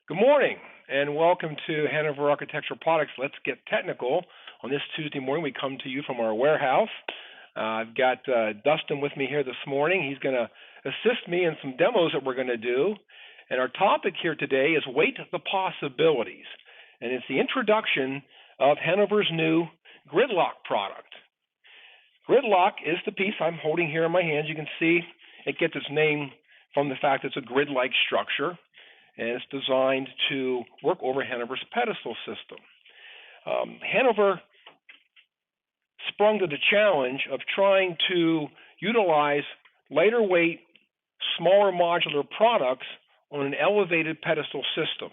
Good morning and welcome to Hanover Architectural Products. Let's get technical. On this Tuesday morning, we come to you from our warehouse. I've got Dustin with me here this morning. He's going to assist me in some demos that we're going to do. And our topic here today is Weight the Possibilities. And it's the introduction of Hanover's new GridLoc product. GridLoc is the piece I'm holding here in my hands. You can see it gets its name from the fact it's a grid-like structure, and it's designed to work over Hanover's pedestal system. Hanover sprung to the challenge of trying to utilize lighter weight, smaller modular products on an elevated pedestal system.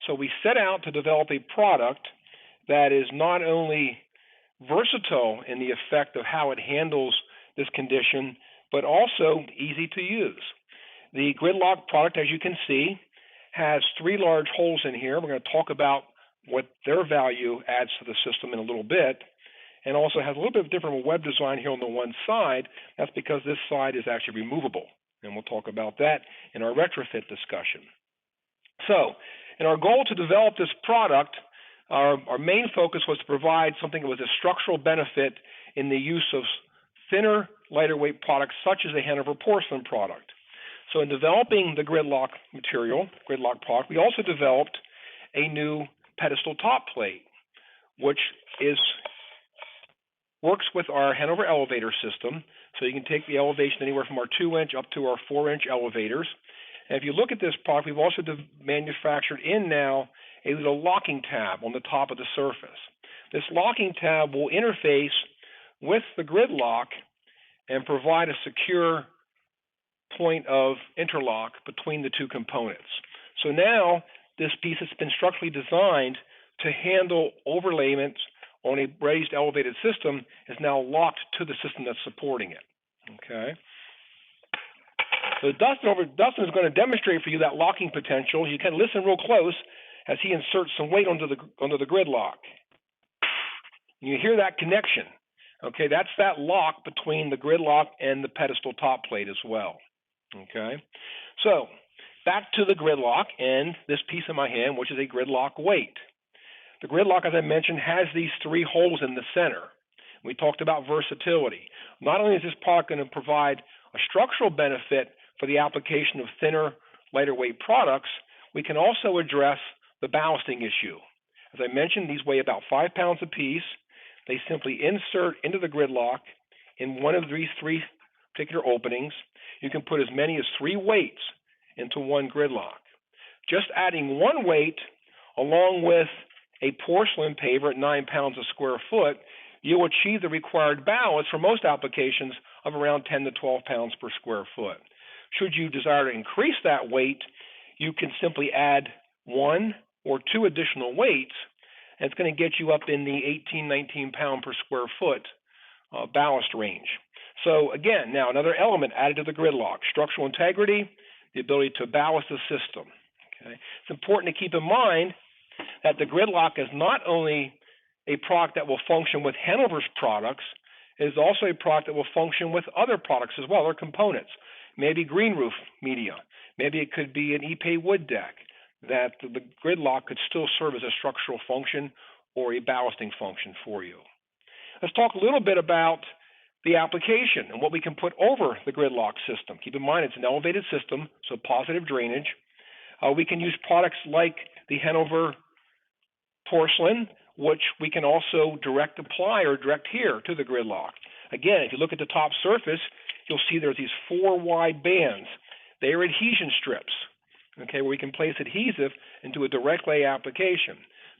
So we set out to develop a product that is not only versatile in the effect of how it handles this condition, but also easy to use. The GridLoc product, as you can see, has three large holes in here. We're going to talk about what their value adds to the system in a little bit, and also has a little bit of different web design here on the one side. That's because this side is actually removable, and we'll talk about that in our retrofit discussion. So, in our goal to develop this product, our main focus was to provide something that was a structural benefit in the use of thinner, lighter weight products such as the Hanover porcelain product. So in developing the GridLoc material, GridLoc product, we also developed a new Pedestal Top Plate, which works with our Hanover elevator system. So you can take the elevation anywhere from our 2-inch up to our 4-inch elevators. And if you look at this product, we've also manufactured in now a little locking tab on the top of the surface. This locking tab will interface with the GridLoc and provide a secure point of interlock between the two components. So now this piece has been structurally designed to handle overlayments on a raised elevated system is now locked to the system that's supporting it. Okay. So Dustin is going to demonstrate for you that locking potential. You can listen real close as he inserts some weight onto the GridLoc. You hear that connection. Okay, that's that lock between the GridLoc and the pedestal top plate as well. Okay, so back to the GridLoc and this piece in my hand, which is a GridLoc Weight. The GridLoc, as I mentioned, has these three holes in the center. We talked about versatility. Not only is this product going to provide a structural benefit for the application of thinner, lighter weight products, we can also address the ballasting issue. As I mentioned, these weigh about 5 pounds apiece. They simply insert into the GridLoc in one of these three particular openings. You can put as many as 3 weights into one GridLoc. Just adding one weight along with a porcelain paver at 9 pounds a square foot, you'll achieve the required ballast for most applications of around 10 to 12 pounds per square foot. Should you desire to increase that weight, you can simply add 1 or 2 additional weights, and it's going to get you up in the 18, 19 pound per square foot ballast range. So again, now another element added to the GridLoc: structural integrity, the ability to ballast the system. Okay. It's important to keep in mind that the GridLoc is not only a product that will function with Hanover's products, it is also a product that will function with other products as well, or components. Maybe green roof media, maybe it could be an Ipe wood deck, that the GridLoc could still serve as a structural function or a ballasting function for you. Let's talk a little bit about the application and what we can put over the GridLoc system. Keep in mind it's an elevated system, so positive drainage. We can use products like the Hanover porcelain, which we can also direct apply or direct here to the GridLoc. Again, if you look at the top surface, you'll see there's these 4 wide bands. They are adhesion strips, okay, where we can place adhesive into a direct lay application.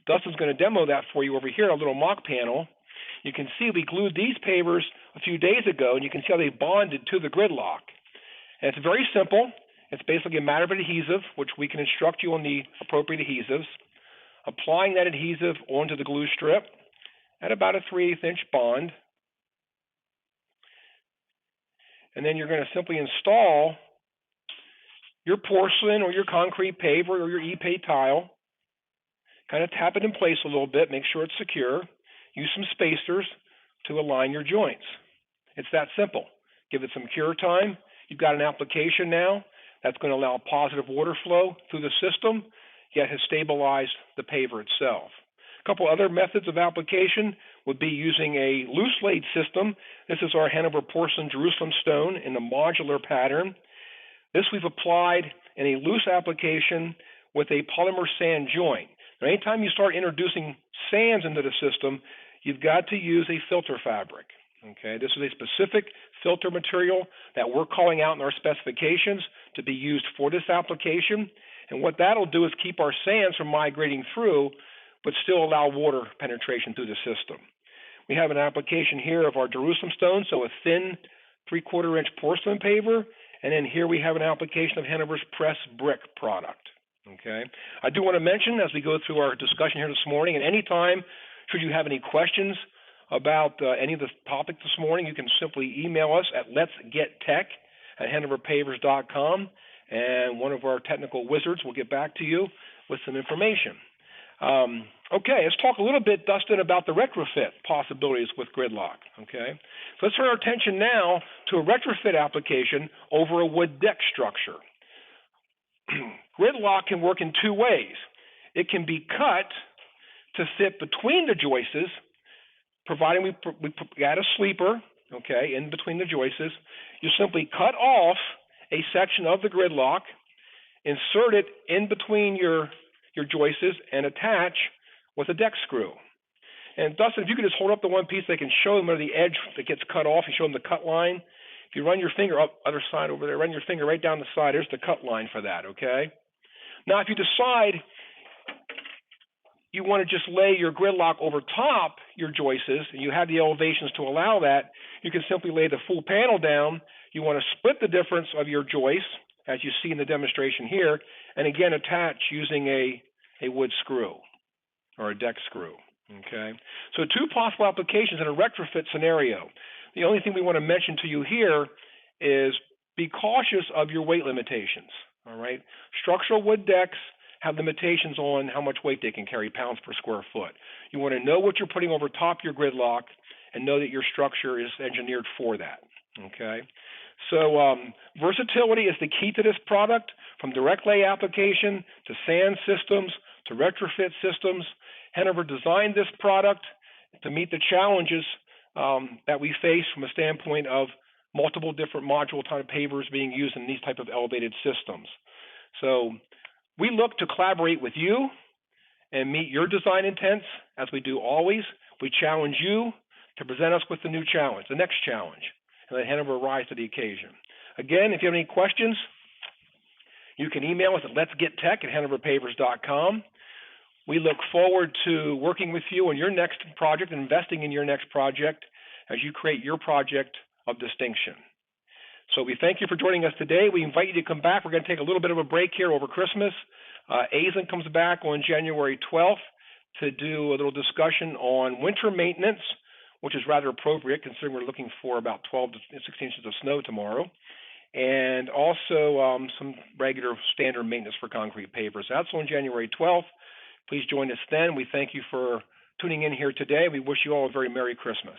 Dustin's going to demo that for you over here, a little mock panel. You can see we glued these pavers a few days ago, and you can see how they bonded to the GridLoc. And it's very simple. It's basically a matter of adhesive, which we can instruct you on the appropriate adhesives. Applying that adhesive onto the glue strip at about a 3/8 inch bond. And then you're going to simply install your porcelain or your concrete paver or your Ipe tile. Kind of tap it in place a little bit, make sure it's secure. Use some spacers to align your joints. It's that simple. Give it some cure time. You've got an application now that's going to allow positive water flow through the system. yet has stabilized the paver itself. A couple other methods of application would be using a loose laid system. This is our Hanover porcelain Jerusalem stone in the modular pattern. This we've applied in a loose application with a polymer sand joint. Now, anytime you start introducing sands into the system, you've got to use a filter fabric. Okay, this is a specific filter material that we're calling out in our specifications to be used for this application. And what that'll do is keep our sands from migrating through, but still allow water penetration through the system. We have an application here of our Jerusalem stone, so a thin 3/4 inch porcelain paver, and then here we have an application of Hanover's pressed brick product. Okay, I do want to mention as we go through our discussion here this morning, and any time should you have any questions about any of the topic this morning, you can simply email us at letsgettech@hanoverpavers.com, and one of our technical wizards will get back to you with some information. Okay, let's talk a little bit, Dustin, about the retrofit possibilities with GridLoc. Okay, so let's turn our attention now to a retrofit application over a wood deck structure. GridLoc can work in two ways. It can be cut to fit between the joists, providing we add a sleeper, okay, in between the joists. You simply cut off a section of the GridLoc, insert it in between your joists, and attach with a deck screw. And Dustin, if you could just hold up the one piece, they can show them where the edge that gets cut off. You show them the cut line. If you run your finger up, other side over there, run your finger right down the side. There's the cut line for that, okay? Now, if you decide you want to just lay your GridLoc over top your joists, and you have the elevations to allow that, you can simply lay the full panel down. You want to split the difference of your joists, as you see in the demonstration here, and again attach using a wood screw or a deck screw. Okay, so two possible applications in a retrofit scenario. The only thing we want to mention to you here is be cautious of your weight limitations. All right, structural wood decks have limitations on how much weight they can carry, pounds per square foot. You want to know what you're putting over top your GridLoc and know that your structure is engineered for that. Okay, so versatility is the key to this product, from direct lay application to sand systems to retrofit systems. Hanover designed this product to meet the challenges that we face from a standpoint of multiple different module type pavers being used in these type of elevated systems. So we look to collaborate with you and meet your design intents, as we do always. We challenge you to present us with the new challenge, the next challenge, and let Hanover rise to the occasion. Again, if you have any questions, you can email us at letsgettech@hanoverpavers.com. We look forward to working with you on your next project and investing in your next project as you create your project of distinction. So we thank you for joining us today. We invite you to come back. We're going to take a little bit of a break here over Christmas. Aizen comes back on January 12th to do a little discussion on winter maintenance, which is rather appropriate considering we're looking for about 12 to 16 inches of snow tomorrow, and also some regular standard maintenance for concrete pavers. That's on January 12th. Please join us then. We thank you for tuning in here today. We wish you all a very Merry Christmas.